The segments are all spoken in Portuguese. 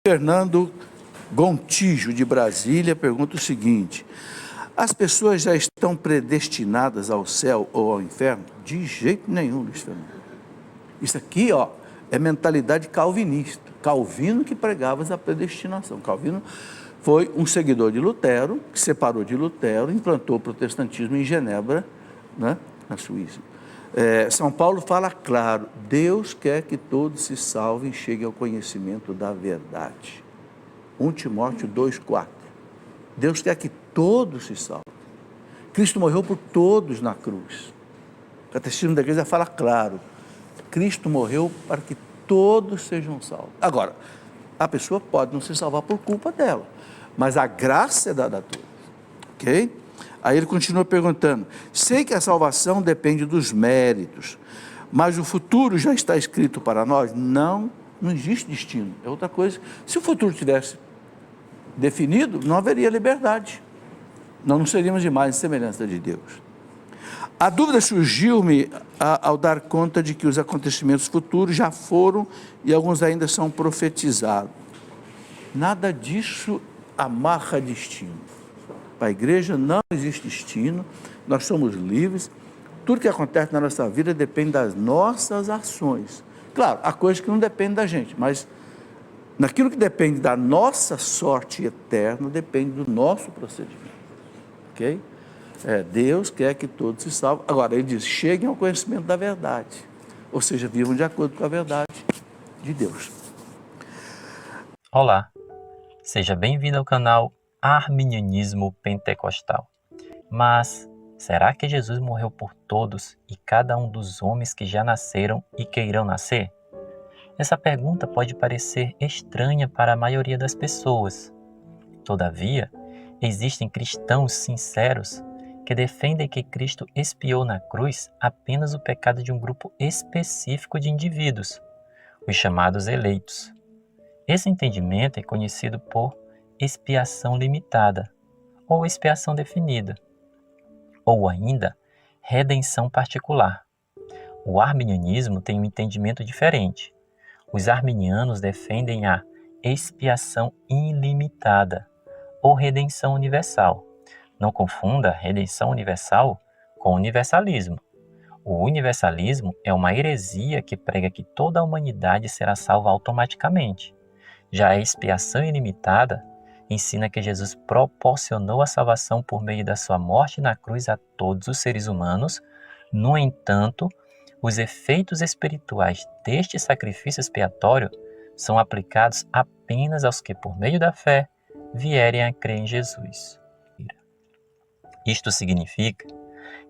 Fernando Gontijo, de Brasília, pergunta o seguinte: as pessoas já estão predestinadas ao céu ou ao inferno? De jeito nenhum, Luiz Fernando. Isso aqui, é mentalidade calvinista. Calvino que pregava essa predestinação. Calvino foi um seguidor de Lutero, que separou de Lutero, implantou o protestantismo em Genebra, né, na Suíça. São Paulo fala claro: Deus quer que todos se salvem e cheguem ao conhecimento da verdade. 1 Timóteo 2,4. Deus quer que todos se salvem. Cristo morreu por todos na cruz. O Catecismo da Igreja fala claro: Cristo morreu para que todos sejam salvos. Agora, a pessoa pode não se salvar por culpa dela, mas a graça é dada a todos, ok? Aí ele continua perguntando: sei que a salvação depende dos méritos, mas o futuro já está escrito para nós? Não existe destino, é outra coisa. Se o futuro tivesse definido, não haveria liberdade, nós não seríamos imagens e semelhança de Deus. A dúvida surgiu-me ao dar conta de que os acontecimentos futuros já foram e alguns ainda são profetizados. Nada disso amarra destino. Para a igreja não existe destino, nós somos livres, tudo que acontece na nossa vida depende das nossas ações. Claro, há coisas que não dependem da gente, mas naquilo que depende da nossa sorte eterna, depende do nosso procedimento, ok? Deus quer que todos se salvem. Agora, ele diz: cheguem ao conhecimento da verdade, ou seja, vivam de acordo com a verdade de Deus. Olá, seja bem-vindo ao canal Arminianismo Pentecostal. Mas será que Jesus morreu por todos e cada um dos homens que já nasceram e queirão nascer? Essa pergunta pode parecer estranha para a maioria das pessoas. Todavia, existem cristãos sinceros que defendem que Cristo expiou na cruz apenas o pecado de um grupo específico de indivíduos, os chamados eleitos. Esse entendimento é conhecido por expiação limitada, ou expiação definida, ou ainda redenção particular. O arminianismo tem um entendimento diferente. Os arminianos defendem a expiação ilimitada, ou redenção universal. Não confunda redenção universal com universalismo. O universalismo é uma heresia que prega que toda a humanidade será salva automaticamente. Já a expiação ilimitada ensina que Jesus proporcionou a salvação por meio da sua morte na cruz a todos os seres humanos. No entanto, os efeitos espirituais deste sacrifício expiatório são aplicados apenas aos que, por meio da fé, vierem a crer em Jesus. Isto significa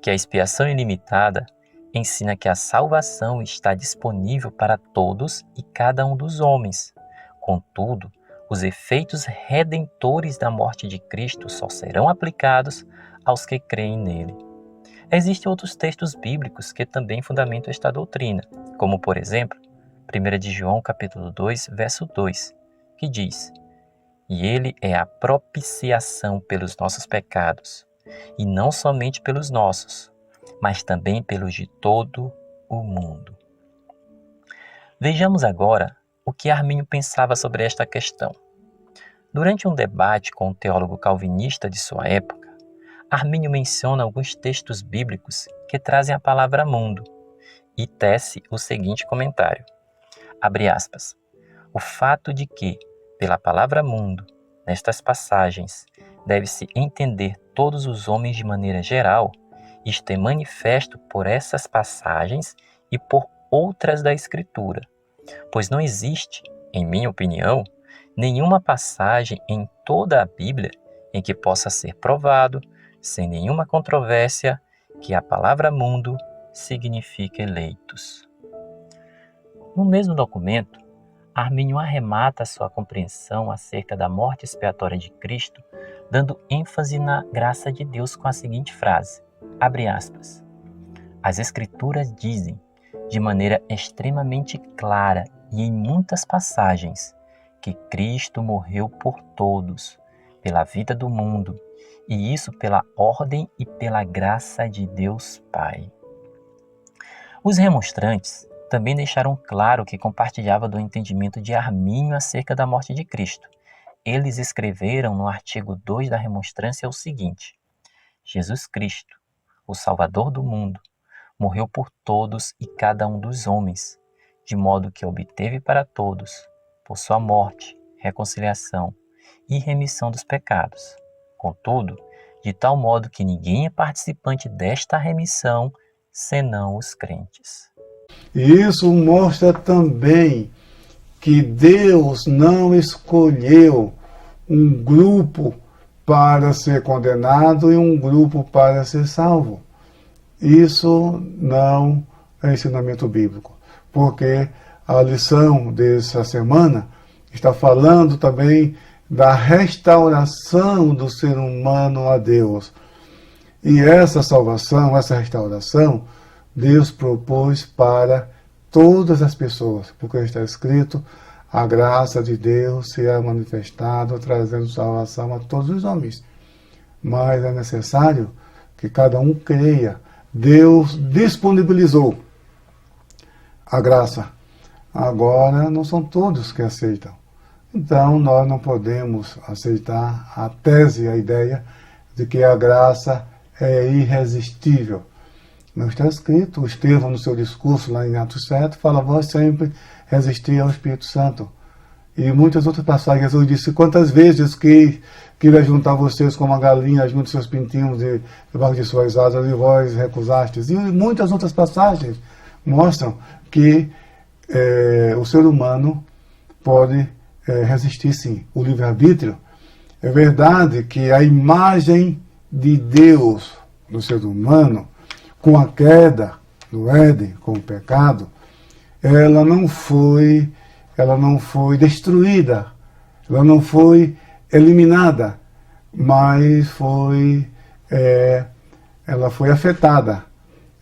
que a expiação ilimitada ensina que a salvação está disponível para todos e cada um dos homens. Contudo, os efeitos redentores da morte de Cristo só serão aplicados aos que creem nele. Existem outros textos bíblicos que também fundamentam esta doutrina, como, por exemplo, 1 de João capítulo 2, verso 2, que diz: e ele é a propiciação pelos nossos pecados, e não somente pelos nossos, mas também pelos de todo o mundo. Vejamos agora o que Armínio pensava sobre esta questão. Durante um debate com um teólogo calvinista de sua época, Armínio menciona alguns textos bíblicos que trazem a palavra mundo e tece o seguinte comentário, abre aspas: o fato de que, pela palavra mundo, nestas passagens, deve-se entender todos os homens de maneira geral, isto é manifesto por essas passagens e por outras da Escritura, pois não existe, em minha opinião, nenhuma passagem em toda a Bíblia em que possa ser provado, sem nenhuma controvérsia, que a palavra mundo significa eleitos. No mesmo documento, Armínio arremata sua compreensão acerca da morte expiatória de Cristo, dando ênfase na graça de Deus com a seguinte frase, abre aspas: as Escrituras dizem, de maneira extremamente clara e em muitas passagens, que Cristo morreu por todos, pela vida do mundo, e isso pela ordem e pela graça de Deus Pai. Os remonstrantes Também deixaram claro que compartilhava do entendimento de Armínio acerca da morte de Cristo. Eles escreveram no artigo 2 da remonstrância o seguinte: Jesus Cristo, o Salvador do mundo, morreu por todos e cada um dos homens, de modo que obteve para todos, por sua morte, reconciliação e remissão dos pecados. Contudo, de tal modo que ninguém é participante desta remissão, senão os crentes. E isso mostra também que Deus não escolheu um grupo para ser condenado e um grupo para ser salvo. Isso não é ensinamento bíblico, porque a lição dessa semana está falando também da restauração do ser humano a Deus. E essa salvação, essa restauração, Deus propôs para todas as pessoas, porque está escrito: a graça de Deus se é manifestada, trazendo salvação a todos os homens. Mas é necessário que cada um creia. Deus disponibilizou a graça. Agora não são todos que aceitam. Então nós não podemos aceitar a tese, a ideia de que a graça é irresistível. Não está escrito. O Estevão, no seu discurso lá em Atos 7, fala: vós sempre resistir ao Espírito Santo. E muitas outras passagens, Jesus disse: quantas vezes que queria juntar vocês como a galinha junta seus pintinhos debaixo de suas asas, e vós recusastes. E muitas outras passagens mostram que o ser humano pode resistir, sim. O livre-arbítrio, é verdade que a imagem de Deus no ser humano, com a queda do Éden, com o pecado, ela não foi destruída, ela não foi eliminada, mas ela foi afetada,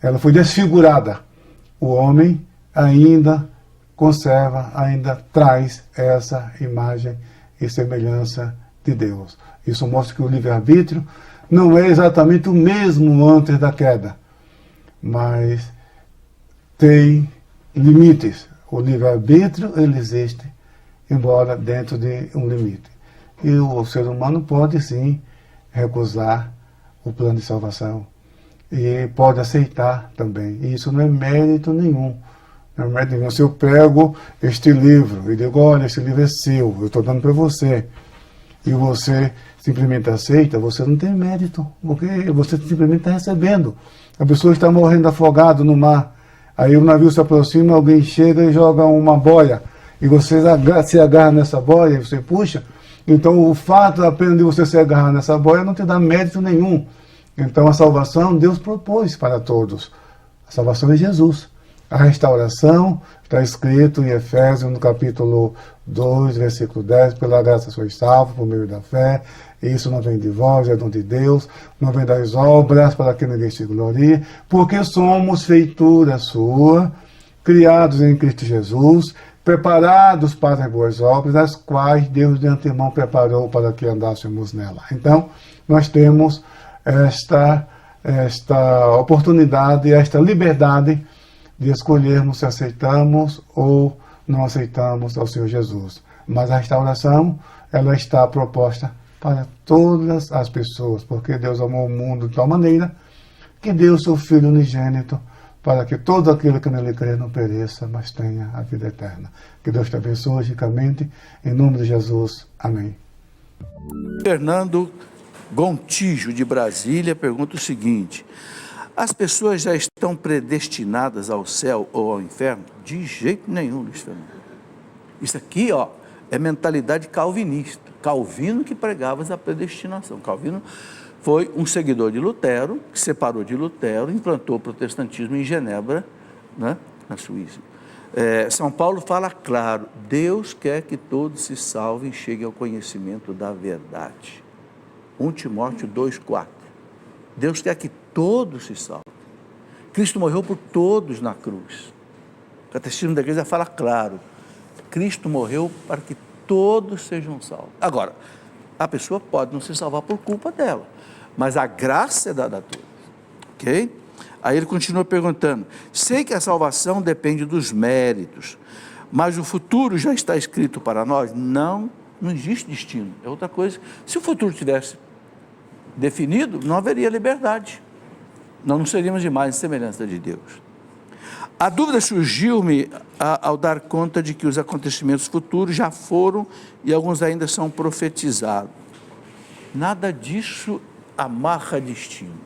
ela foi desfigurada. O homem ainda conserva, ainda traz essa imagem e semelhança de Deus. Isso mostra que o livre-arbítrio não é exatamente o mesmo antes da queda, mas tem limites. O livre-arbítrio, ele existe, embora dentro de um limite. E o ser humano pode, sim, recusar o plano de salvação. E pode aceitar também. E isso não é mérito nenhum. Não é mérito nenhum. Se eu pego este livro e digo: olha, este livro é seu, eu estou dando para você, e você simplesmente aceita, você não tem mérito, porque você simplesmente está recebendo. A pessoa está morrendo afogada no mar. Aí o navio se aproxima, alguém chega e joga uma boia. E você se agarra nessa boia, e você puxa. Então o fato apenas de você se agarrar nessa boia não te dá mérito nenhum. Então a salvação Deus propôs para todos. A salvação é Jesus. A restauração está escrito em Efésios, no capítulo 2, versículo 10, pela graça sois salvos por meio da fé. Isso não vem de vós, é dom de Deus, não vem das obras, para que ninguém se glorie, porque somos feitura sua, criados em Cristo Jesus, preparados para as boas obras, as quais Deus de antemão preparou para que andássemos nela. Então, nós temos esta oportunidade, esta liberdade de escolhermos se aceitamos ou não aceitamos ao Senhor Jesus. Mas a restauração, ela está proposta para todas as pessoas, porque Deus amou o mundo de tal maneira que deu o seu Filho unigênito para que todo aquele que nele crê não pereça, mas tenha a vida eterna. Que Deus te abençoe ricamente, em nome de Jesus. Amém. Fernando Gontijo, de Brasília, pergunta o seguinte: as pessoas já estão predestinadas ao céu ou ao inferno? De jeito nenhum, Luiz Fernando. Isso aqui, é mentalidade calvinista. Calvino que pregava essa predestinação. Calvino foi um seguidor de Lutero, que separou de Lutero, implantou o protestantismo em Genebra, né, na Suíça. São Paulo fala claro: Deus quer que todos se salvem e cheguem ao conhecimento da verdade. 1 Timóteo 2,4. Deus quer que todos se salvem. Cristo morreu por todos na cruz. O Catecismo da Igreja fala claro: Cristo morreu para que todos sejam salvos. Agora, a pessoa pode não se salvar por culpa dela, mas a graça é dada a todos, ok? Aí ele continua perguntando: sei que a salvação depende dos méritos, mas o futuro já está escrito para nós? Não existe destino, é outra coisa. Se o futuro tivesse definido, não haveria liberdade, nós não seríamos de mais semelhança de Deus. A dúvida surgiu-me ao dar conta de que os acontecimentos futuros já foram e alguns ainda são profetizados. Nada disso amarra destino.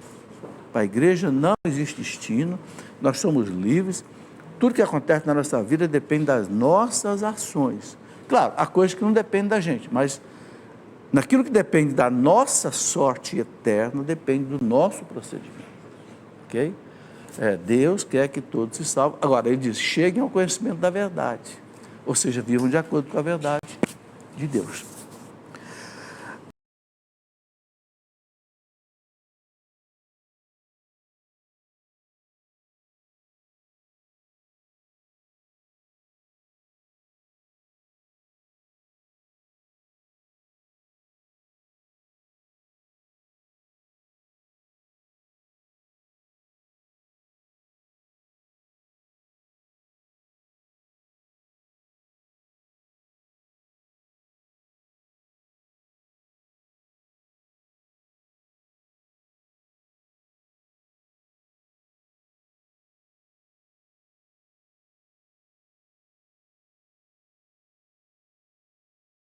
Para a igreja não existe destino, nós somos livres, tudo que acontece na nossa vida depende das nossas ações. Claro, há coisas que não dependem da gente, mas naquilo que depende da nossa sorte eterna, depende do nosso procedimento. Ok? Deus quer que todos se salvem. Agora, ele diz: cheguem ao conhecimento da verdade, ou seja, vivam de acordo com a verdade de Deus.